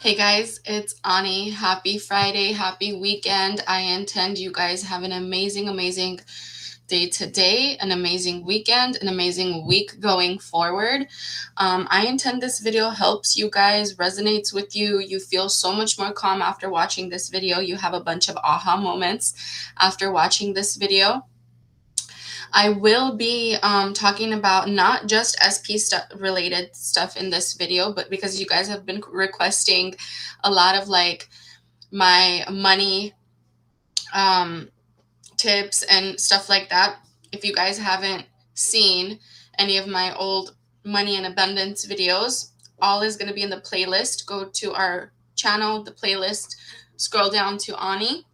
Hey guys, it's Ani. Happy Friday, happy weekend. I intend you guys have an amazing day today, an amazing weekend, an amazing week going forward. I intend this video helps you guys, resonates with you. You feel so much more calm after watching this video. You have a bunch of aha moments after watching this video. I will be talking about not just SP related stuff in this video, but because you guys have been requesting a lot of like my money um, tips and stuff like that. If you guys haven't seen any of my old money and abundance videos, all is going to be in the playlist. Go to our channel, the playlist, scroll down to Ani.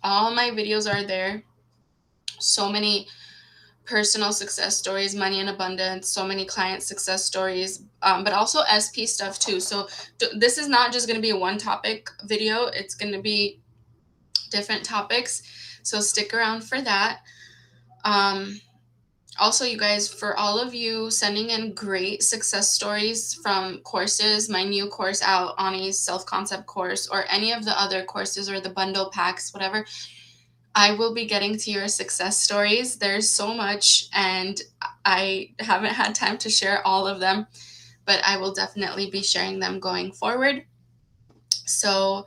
All my videos are there. So many personal success stories, money in abundance, so many client success stories, but also SP stuff too. So this is not just going to be a one topic video. It's going to be different topics. So stick around for that. Also, you guys, for all of you sending in great success stories from courses, my new course out, Ani's self-concept course, or any of the other courses or the bundle packs, whatever, I will be getting to your success stories. There's so much, and I haven't had time to share all of them, but I will definitely be sharing them going forward. So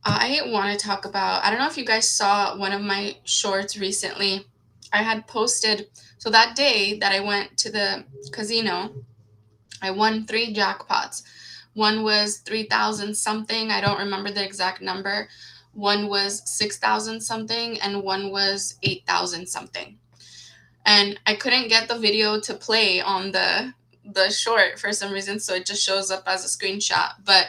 I want to talk about, I don't know if you guys saw one of my shorts recently. I had posted, so that day that I went to the casino, I won 3 jackpots. One was 3,000 something. I don't remember the exact number. One was 6,000 something, and one was 8,000 something. And I couldn't get the video to play on the short for some reason, so it just shows up as a screenshot. But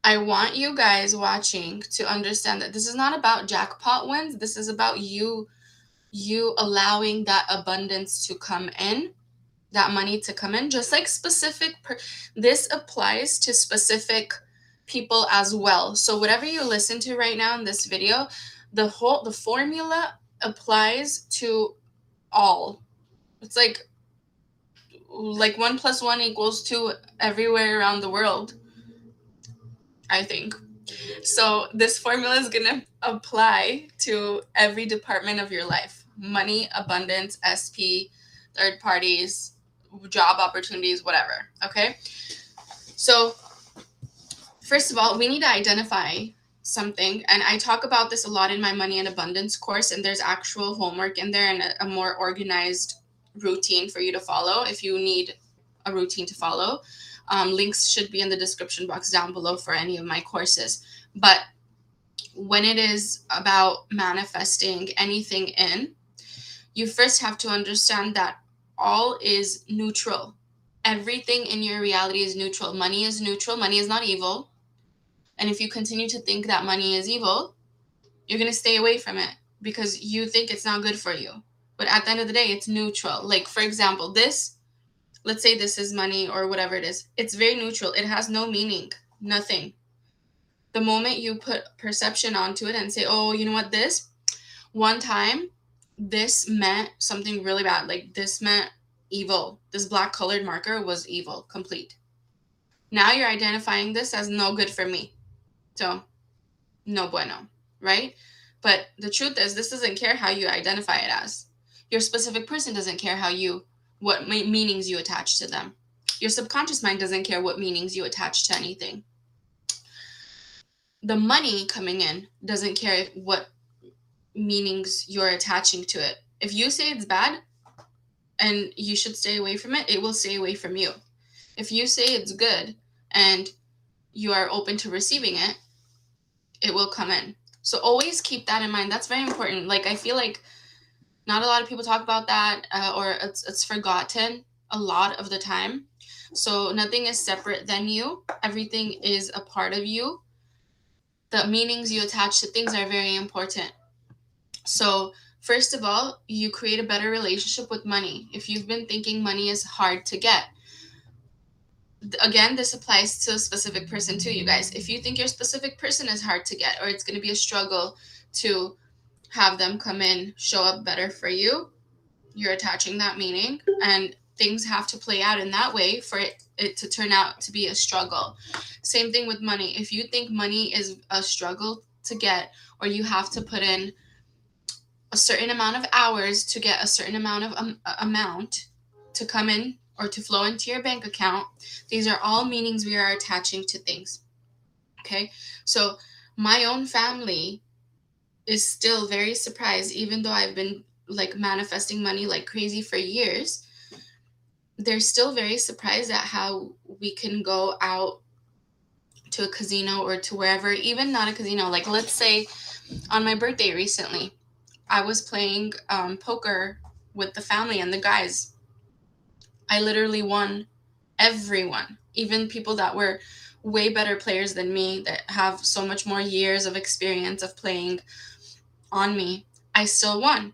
I want you guys watching to understand that this is not about jackpot wins. This is about you allowing that abundance to come in, that money to come in, just like this applies to specific people as well. So whatever you listen to right now in this video, the formula applies to all. It's like 1 + 1 = 2 everywhere around the world, I think. So this formula is going to apply to every department of your life: money, abundance, SP, third parties, job opportunities, whatever. Okay. So first of all, we need to identify something. And I talk about this a lot in my money and abundance course. And there's actual homework in there and a more organized routine for you to follow if you need a routine to follow. Links should be in the description box down below for any of my courses. But when it is about manifesting anything in, you first have to understand that all is neutral. Everything in your reality is neutral. Money is neutral. Money is not evil. And if you continue to think that money is evil, you're going to stay away from it because you think it's not good for you. But at the end of the day, it's neutral. Like, for example, let's say this is money or whatever it is. It's very neutral. It has no meaning, nothing. The moment you put perception onto it and say, oh, you know what, one time, this meant something really bad. Like, this meant evil. This black colored marker was evil, complete. Now you're identifying this as no good for me. So, no bueno, right? But the truth is, this doesn't care how you identify it as. Your specific person doesn't care what meanings you attach to them. Your subconscious mind doesn't care what meanings you attach to anything. The money coming in doesn't care what meanings you're attaching to it. If you say it's bad and you should stay away from it, it will stay away from you. If you say it's good and you are open to receiving it, it will come in. So always keep that in mind. That's very important. Like, I feel like not a lot of people talk about that, or it's forgotten a lot of the time. So nothing is separate than you. Everything is a part of you. The meanings you attach to things are very important. So first of all, you create a better relationship with money. If you've been thinking money is hard to get, again, this applies to a specific person too, you guys. If you think your specific person is hard to get, or it's going to be a struggle to have them come in, show up better for you, you're attaching that meaning, and things have to play out in that way for it to turn out to be a struggle. Same thing with money. If you think money is a struggle to get, or you have to put in a certain amount of hours to get a certain amount of amount to come in or to flow into your bank account, these are all meanings we are attaching to things. Okay, so my own family is still very surprised, even though I've been like manifesting money like crazy for years. They're still very surprised at how we can go out to a casino or to wherever, even not a casino. Like, let's say on my birthday recently, I was playing poker with the family and the guys. I literally won everyone, even people that were way better players than me, that have so much more years of experience of playing on me. I still won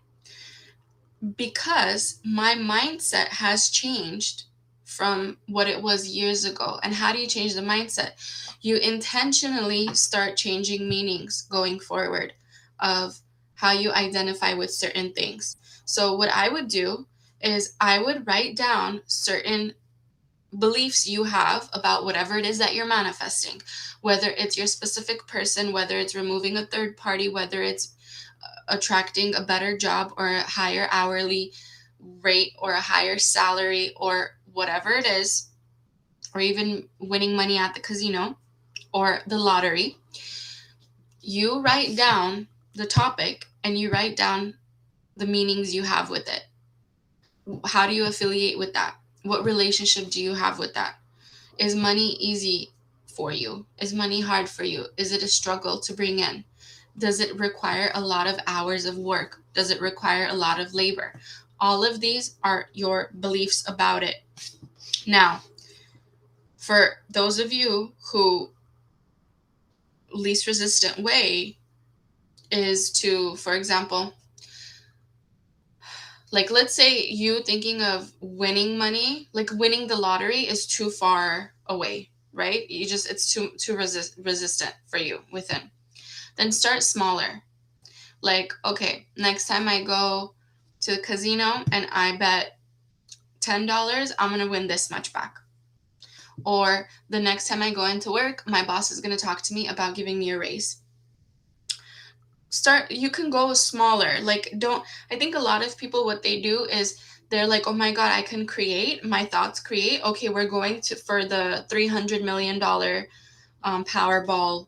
because my mindset has changed from what it was years ago. And how do you change the mindset? You intentionally start changing meanings going forward of how you identify with certain things. So what I would do is I would write down certain beliefs you have about whatever it is that you're manifesting, whether it's your specific person, whether it's removing a third party, whether it's attracting a better job or a higher hourly rate or a higher salary or whatever it is, or even winning money at the casino or the lottery. You write down the topic and you write down the meanings you have with it. How do you affiliate with that? What relationship do you have with that? Is money easy for you? Is money hard for you? Is it a struggle to bring in? Does it require a lot of hours of work? Does it require a lot of labor? All of these are your beliefs about it. Now, for those of you who least resistant way is to, for example, like let's say you thinking of winning money, like winning the lottery is too far away, right? You just, it's too resistant for you within. Then start smaller. Like, okay, next time I go to the casino and I bet $10, I'm going to win this much back. Or the next time I go into work, my boss is going to talk to me about giving me a raise. You can go smaller. Like, I think a lot of people, what they do is they're like, oh my God, I can create, my thoughts create. Okay, we're going for the $300 million Powerball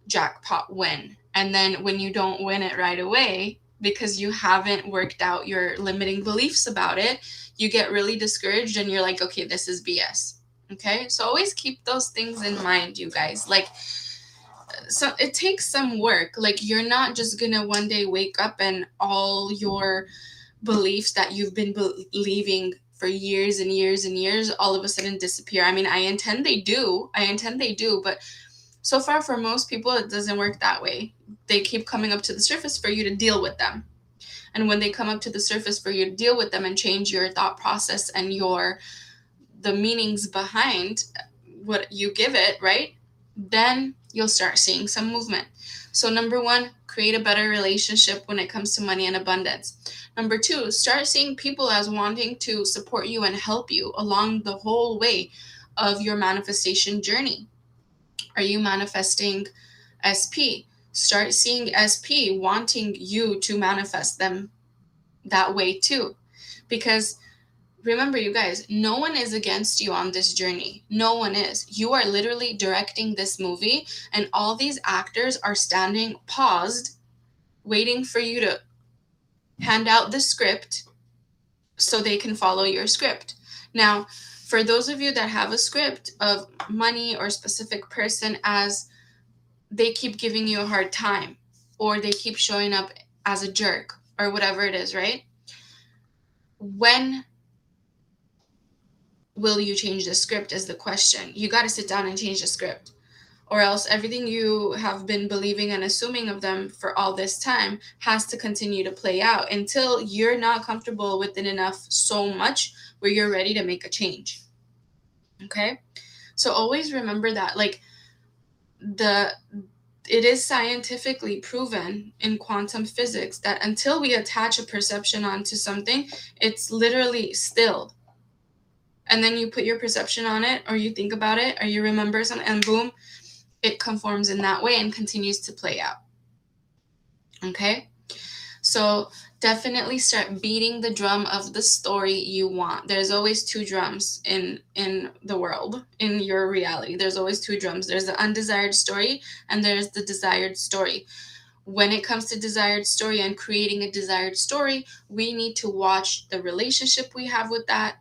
jackpot win. And then when you don't win it right away, because you haven't worked out your limiting beliefs about it, you get really discouraged and you're like, okay, this is BS. Okay, so always keep those things in mind, you guys. Like, so it takes some work. Like, you're not just gonna one day wake up and all your beliefs that you've been believing for years and years and years all of a sudden disappear. I mean, I intend they do, but so far for most people it doesn't work that way. They keep coming up to the surface for you to deal with them. And when they come up to the surface for you to deal with them and change your thought process and the meanings behind what you give it, right? Then you'll start seeing some movement. So number 1, create a better relationship when it comes to money and abundance. Number 2, start seeing people as wanting to support you and help you along the whole way of your manifestation journey. Are you manifesting SP? Start seeing SP wanting you to manifest them that way too. Because remember, you guys, no one is against you on this journey. No one is. You are literally directing this movie, and all these actors are standing paused, waiting for you to hand out the script so they can follow your script. Now, for those of you that have a script of money or specific person, as they keep giving you a hard time, or they keep showing up as a jerk, or whatever it is, right? When will you change the script is the question. You got to sit down and change the script, or else everything you have been believing and assuming of them for all this time has to continue to play out until you're not comfortable with it enough so much where you're ready to make a change. Okay? So always remember that, like, it is scientifically proven in quantum physics that until we attach a perception onto something, it's literally still. and then you put your perception on it, or you think about it, or you remember something, and boom, it conforms in that way and continues to play out. Okay? So definitely start beating the drum of the story you want. There's always two drums in the world, in your reality. There's always two drums. There's the undesired story and there's the desired story. When it comes to desired story and creating a desired story, we need to watch the relationship we have with that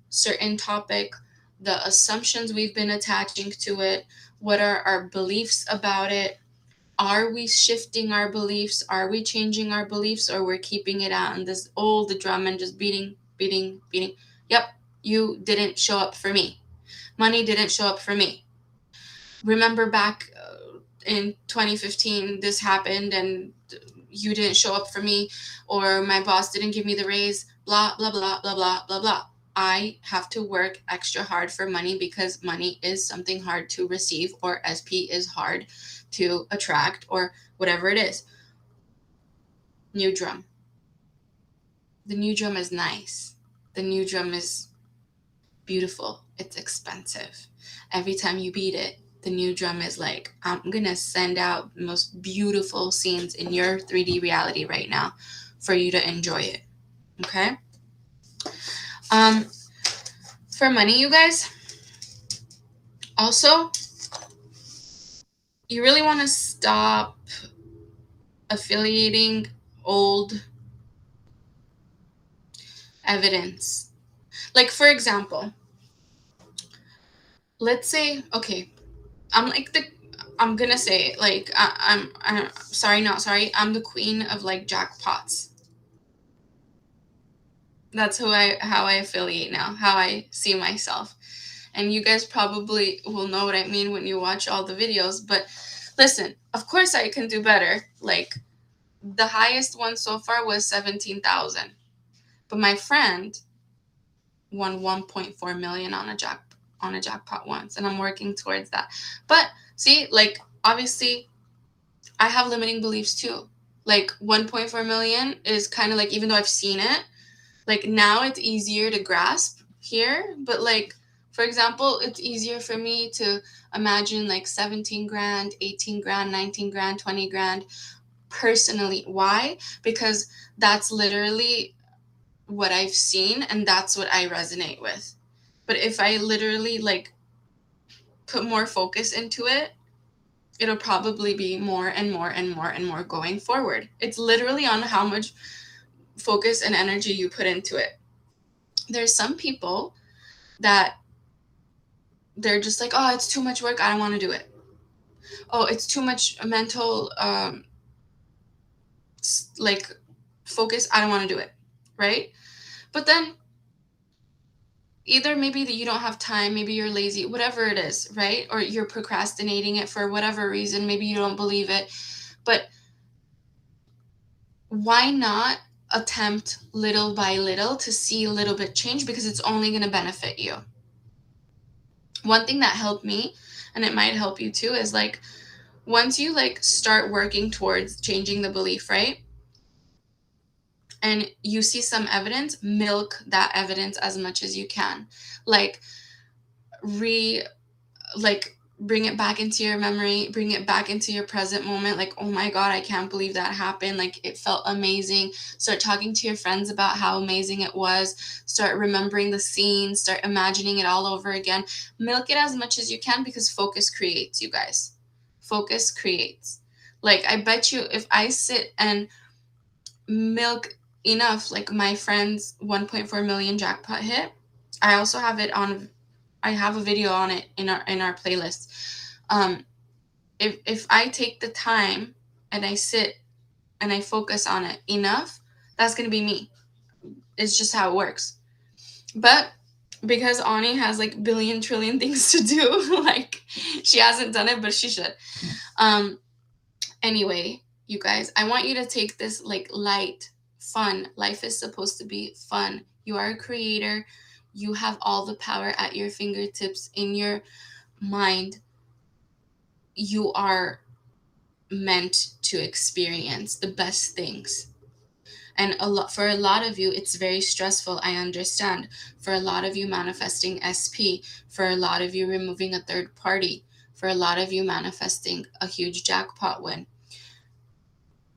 certain topic, the assumptions we've been attaching to it, what are our beliefs about it. Are we shifting our beliefs? Are we changing our beliefs, or we're keeping it out in this old drum and just beating, beating, beating? Yep, you didn't show up for me. Money didn't show up for me. Remember back in 2015, this happened and you didn't show up for me, or my boss didn't give me the raise, blah, blah, blah, blah, blah, blah, blah. I have to work extra hard for money because money is something hard to receive, or SP is hard to attract, or whatever it is. New drum. The new drum is nice. The new drum is beautiful. It's expensive. Every time you beat it, the new drum is like, I'm going to send out the most beautiful scenes in your 3D reality right now for you to enjoy it. Okay? For money, you guys, also, you really want to stop affiliating old evidence. Like, for example, let's say, okay, I'm gonna say it, like, I'm sorry, not sorry, I'm the queen of, like, jackpots. That's how I affiliate now, how I see myself. And you guys probably will know what I mean when you watch all the videos, but listen, of course I can do better. Like, the highest one so far was 17,000. But my friend won 1.4 million on a jackpot once, and I'm working towards that. But see, like, obviously I have limiting beliefs too. Like, 1.4 million is kind of like, even though I've seen it, like, now it's easier to grasp here, but like, for example, it's easier for me to imagine like 17 grand, 18 grand, 19 grand, 20 grand personally. Why? Because that's literally what I've seen and that's what I resonate with. But if I literally like put more focus into it, it'll probably be more and more and more and more going forward. It's literally on how much focus and energy you put into it. There's some people that they're just like, oh, it's too much work, I don't want to do it. Oh, it's too much mental like focus, I don't want to do it, right? But then either maybe that you don't have time, maybe you're lazy, whatever it is, right? Or you're procrastinating it for whatever reason, maybe you don't believe it. But why not attempt little by little to see a little bit change, because it's only going to benefit you. One thing that helped me, and it might help you too, is like, once you like start working towards changing the belief, right? And you see some evidence, milk that evidence as much as you can. Like, bring it back into your memory, bring it back into your present moment. Like, oh my God, I can't believe that happened. Like, it felt amazing. Start talking to your friends about how amazing it was. Start remembering the scene, start imagining it all over again. Milk it as much as you can, because focus creates, you guys. Focus creates. Like, I bet you if I sit and milk enough, like my friend's 1.4 million jackpot hit, I also have it on, I have a video on it in our playlist. If I take the time and I sit and I focus on it enough, that's gonna be me. It's just how it works. But because Ani has like billion trillion things to do, like, she hasn't done it, but she should. Anyway, you guys, I want you to take this like light, fun. Life is supposed to be fun. You are a creator. You have all the power at your fingertips in your mind. You are meant to experience the best things. And for a lot of you, it's very stressful. I understand. For a lot of you, manifesting SP. For a lot of you, removing a third party. For a lot of you, manifesting a huge jackpot win.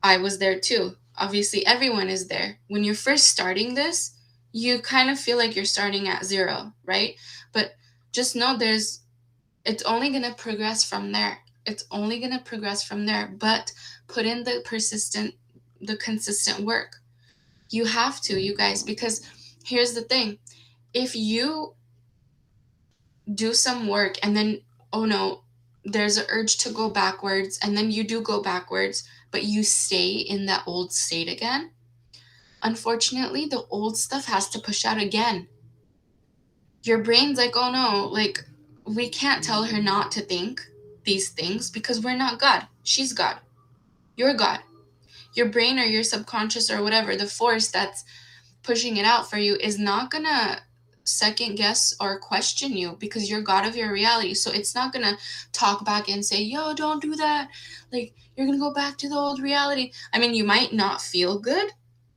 I was there too. Obviously, everyone is there. When you're first starting this, you kind of feel like you're starting at zero, right? But just know it's only going to progress from there. It's only going to progress from there. But put in the consistent work. You have to, you guys, because here's the thing. If you do some work and then, oh no, there's an urge to go backwards, and then you do go backwards, but you stay in that old state again, unfortunately, the old stuff has to push out again. Your brain's like, oh no, like, we can't tell her not to think these things because we're not God. She's God. You're God. Your brain or your subconscious or whatever, the force that's pushing it out for you is not gonna second guess or question you because you're God of your reality. So it's not gonna talk back and say, yo, don't do that. Like, you're gonna go back to the old reality. I mean, you might not feel good.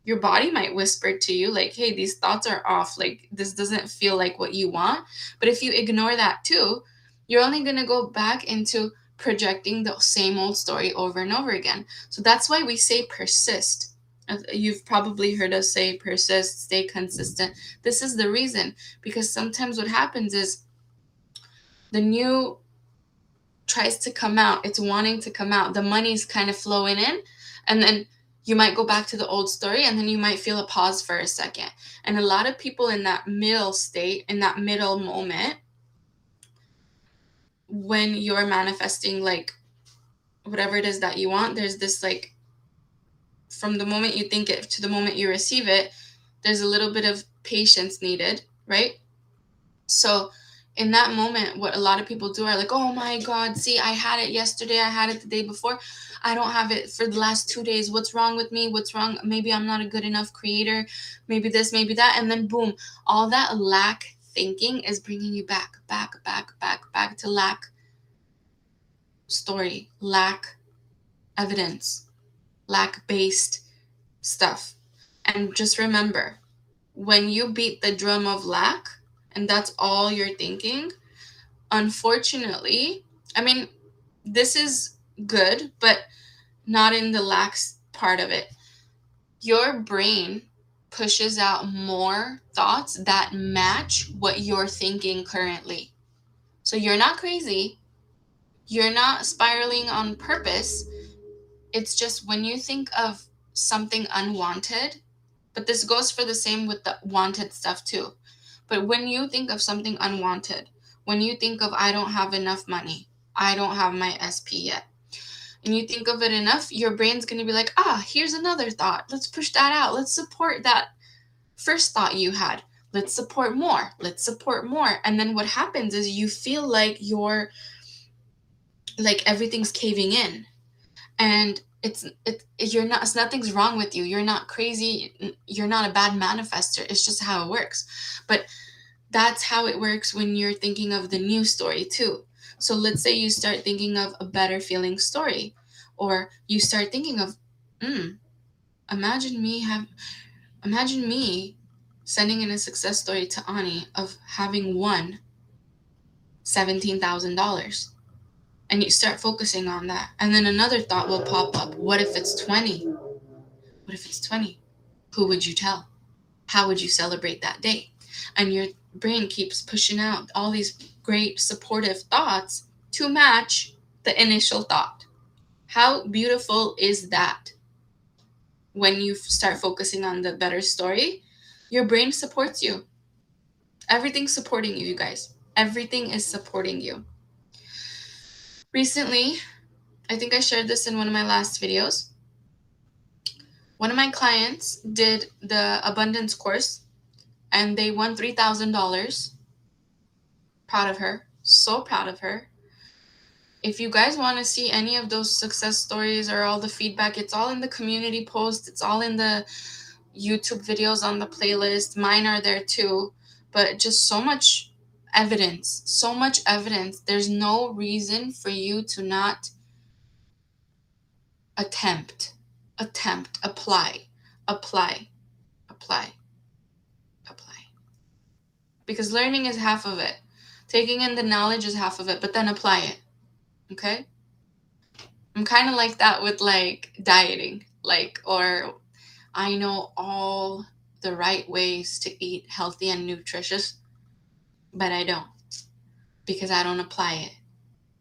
Your body might whisper to you, like, hey, these thoughts are off. Like, this doesn't feel like what you want. But if you ignore that too, you're only gonna go back into projecting the same old story over and over again. So that's why we say persist. You've probably heard us say persist, stay consistent. This is the reason, because sometimes what happens is the new tries to come out, it's wanting to come out, the money's kind of flowing in, and then you might go back to the old story, and then you might feel a pause for a second. And a lot of people in that middle state, in that middle moment, when you're manifesting like whatever it is that you want, there's this like, from the moment you think it to the moment you receive it, there's a little bit of patience needed, right? So in that moment, what a lot of people do are like, oh my God, see, I had it yesterday, I had it the day before, I don't have it for the last 2 days. What's wrong with me? What's wrong? Maybe I'm not a good enough creator. Maybe this, maybe that. And then boom, all that lack thinking is bringing you back to lack story, lack evidence, lack based stuff. And just remember, when you beat the drum of lack and that's all you're thinking, unfortunately, I mean, this is good, but not in the lack part of it. Your brain pushes out more thoughts that match what you're thinking currently. So you're not crazy. You're not spiraling on purpose. It's just when you think of something unwanted, but this goes for the same with the wanted stuff too. But when you think of something unwanted, when you think of, I don't have enough money, I don't have my SP yet, and you think of it enough, your brain's going to be like, here's another thought. Let's push that out. Let's support that first thought you had. Let's support more. Let's support more. And then what happens is you feel like everything's caving in. And it's nothing's wrong with you. You're not crazy. You're not a bad manifester. It's just how it works. But that's how it works when you're thinking of the new story too. So let's say you start thinking of a better feeling story, or you start thinking of, imagine me sending in a success story to Ani of having won $17,000. And you start focusing on that. And then another thought will pop up. What if it's 20? What if it's 20? Who would you tell? How would you celebrate that day? And your brain keeps pushing out all these great supportive thoughts to match the initial thought. How beautiful is that? When you start focusing on the better story, your brain supports you. Everything's supporting you, you guys. Everything is supporting you. Recently, I think I shared this in one of my last videos. One of my clients did the abundance course and they won $3,000. Proud of her. So proud of her. If you guys want to see any of those success stories or all the feedback, it's all in the community post. It's all in the YouTube videos on the playlist. Mine are there too. But just so much evidence. So much evidence. There's no reason for you to not attempt, apply, apply, apply, apply. Because learning is half of it. Taking in the knowledge is half of it, but then apply it. Okay? I'm kind of like that with like dieting, like, or I know all the right ways to eat healthy and nutritious, but I don't, because I don't apply it.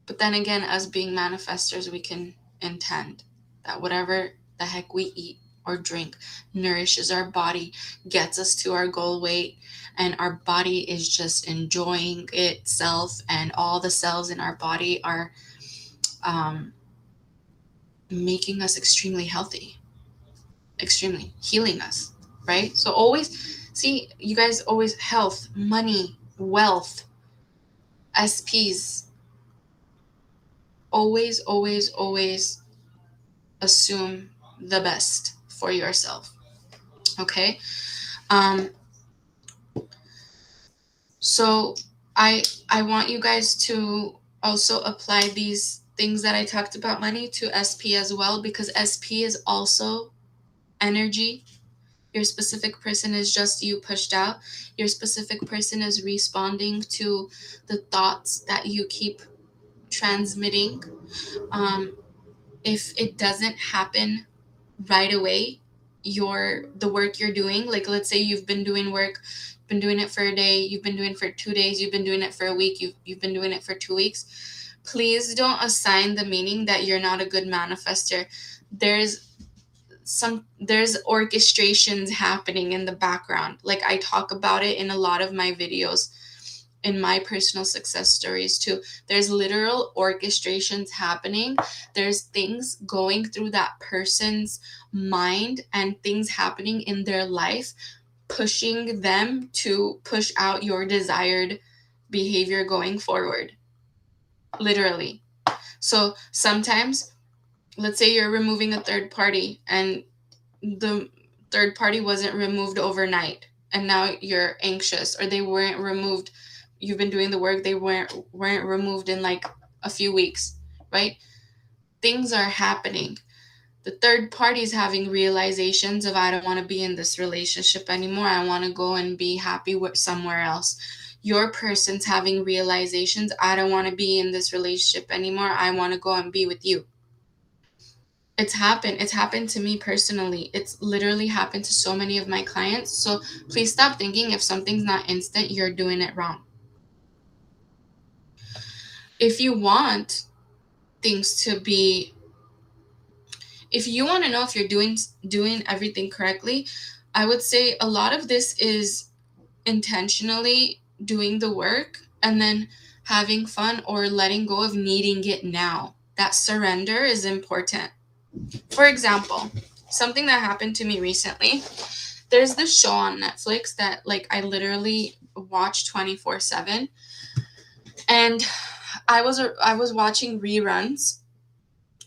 But then again, as being manifestors, we can intend that whatever the heck we eat or drink nourishes our body, gets us to our goal weight, and our body is just enjoying itself, and all the cells in our body are making us extremely healthy, extremely healing us, right? So always see, you guys, always health, money, wealth, SPs. Always, always, always assume the best for yourself. Okay? Um, so I want you guys to also apply these things that I talked about money to SP as well, because SP is also energy. Your specific person is just you pushed out. Your specific person is responding to the thoughts that you keep transmitting. If it doesn't happen right away, the work you're doing, like let's say you've been doing work, been doing it for a day, you've been doing it for 2 days, you've been doing it for a week, you've been doing it for 2 weeks, please don't assign the meaning that you're not a good manifester. There's orchestrations happening in the background. Like I talk about it in a lot of my videos, in my personal success stories too. There's literal orchestrations happening. There's things going through that person's mind and things happening in their life, pushing them to push out your desired behavior going forward. Literally. So sometimes, let's say you're removing a third party and the third party wasn't removed overnight, and now you're anxious, or they weren't removed, you've been doing the work, they weren't removed in like a few weeks, right? Things are happening. The third party is having realizations of, I don't want to be in this relationship anymore, I want to go and be happy with somewhere else. Your person's having realizations, I don't want to be in this relationship anymore, I want to go and be with you. It's happened to me personally. It's literally happened to so many of my clients. So please stop thinking if something's not instant, you're doing it wrong. If you want things to be, if you want to know if you're doing everything correctly, I would say a lot of this is intentionally doing the work and then having fun, or letting go of needing it now. That surrender is important. For example, something that happened to me recently, there's this show on Netflix that like I literally watch 24/7, and I was watching reruns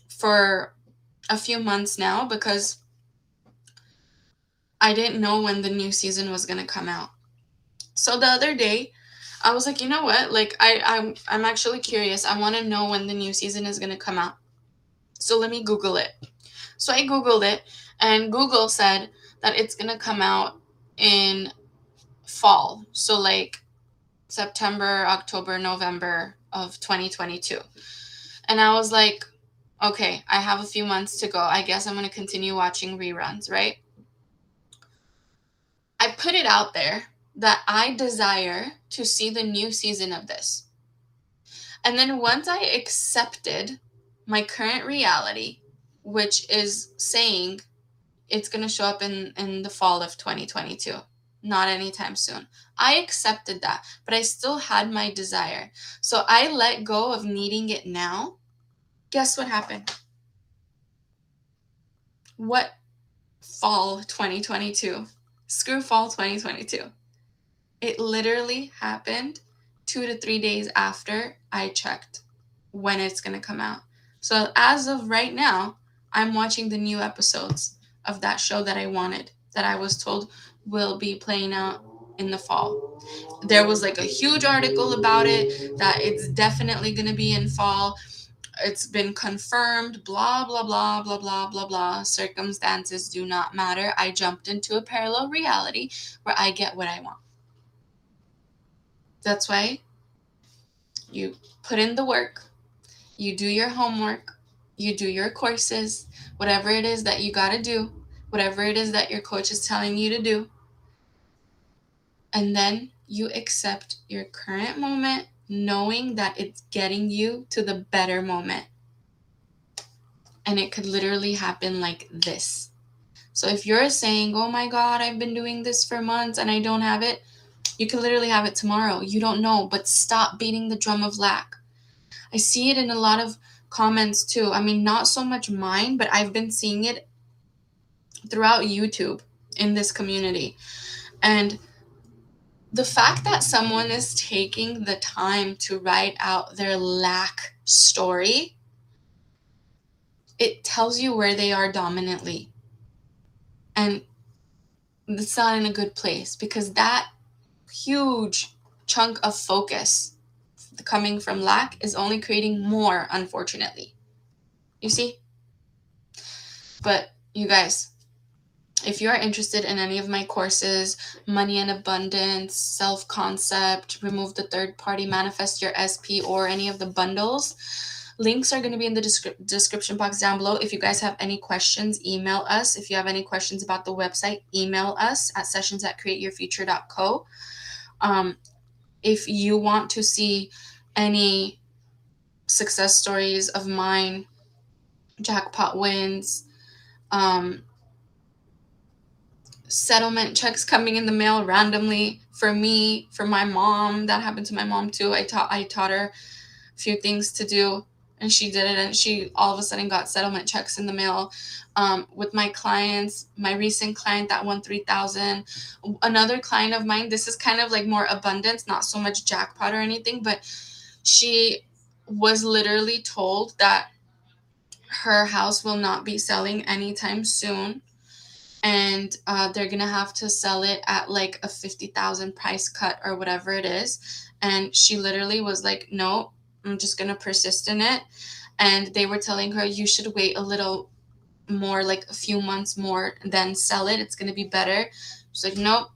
for a few months now because I didn't know when the new season was going to come out. So the other day, I was like, you know what? Like I'm actually curious. I want to know when the new season is going to come out. So let me Google it. So I Googled it, and Google said that it's going to come out in fall. So like September, October, November of 2022. And I was like, okay, I have a few months to go. I guess I'm going to continue watching reruns, right? I put it out there that I desire to see the new season of this. And then once I accepted my current reality, which is saying it's going to show up in the fall of 2022, not anytime soon. I accepted that, but I still had my desire. So I let go of needing it now. Guess what happened? What fall 2022? Screw fall 2022. It literally happened 2 to 3 days after I checked when it's going to come out. So as of right now, I'm watching the new episodes of that show that I wanted, that I was told will be playing out in the fall. There was like a huge article about it, that it's definitely going to be in fall. It's been confirmed, blah, blah, blah, blah, blah, blah, blah. Circumstances do not matter. I jumped into a parallel reality where I get what I want. That's why you put in the work, you do your homework, you do your courses, whatever it is that you got to do, whatever it is that your coach is telling you to do. And then you accept your current moment, knowing that it's getting you to the better moment. And it could literally happen like this. So if you're saying, oh my God, I've been doing this for months and I don't have it, you can literally have it tomorrow. You don't know, but stop beating the drum of lack. I see it in a lot of comments too. I mean, not so much mine, but I've been seeing it throughout YouTube in this community. And the fact that someone is taking the time to write out their lack story, it tells you where they are dominantly. And it's not in a good place, because that huge chunk of focus coming from lack is only creating more, unfortunately. You see? But you guys, if you are interested in any of my courses, Money and Abundance, Self-Concept, Remove the Third Party, Manifest Your SP, or any of the bundles, links are going to be in the description box down below. If you guys have any questions, email us. If you have any questions about the website, email us at sessions@createyourfuture.co. If you want to see any success stories of mine, jackpot wins, settlement checks coming in the mail randomly for me, for my mom, that happened to my mom too. I taught her a few things to do, and she did it, and she all of a sudden got settlement checks in the mail. With my clients, my recent client that won 3,000, another client of mine, this is kind of like more abundance, not so much jackpot or anything, but she was literally told that her house will not be selling anytime soon, and they're gonna have to sell it at like a 50,000 price cut or whatever it is. And she literally was like, no, I'm just gonna persist in it. And they were telling her, you should wait a little more, like a few months more, then sell it, it's gonna be better. She's like, nope,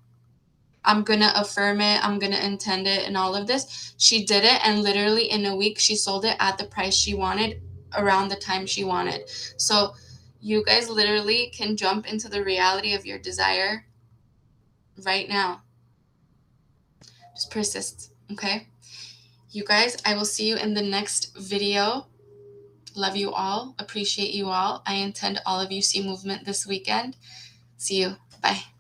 I'm gonna affirm it, I'm gonna intend it, and all of this. She did it, and literally in a week she sold it at the price she wanted, around the time she wanted. So you guys literally can jump into the reality of your desire right now. Just persist, okay? You guys, I will see you in the next video. Love you all. Appreciate you all. I intend all of you see movement this weekend. See you. Bye.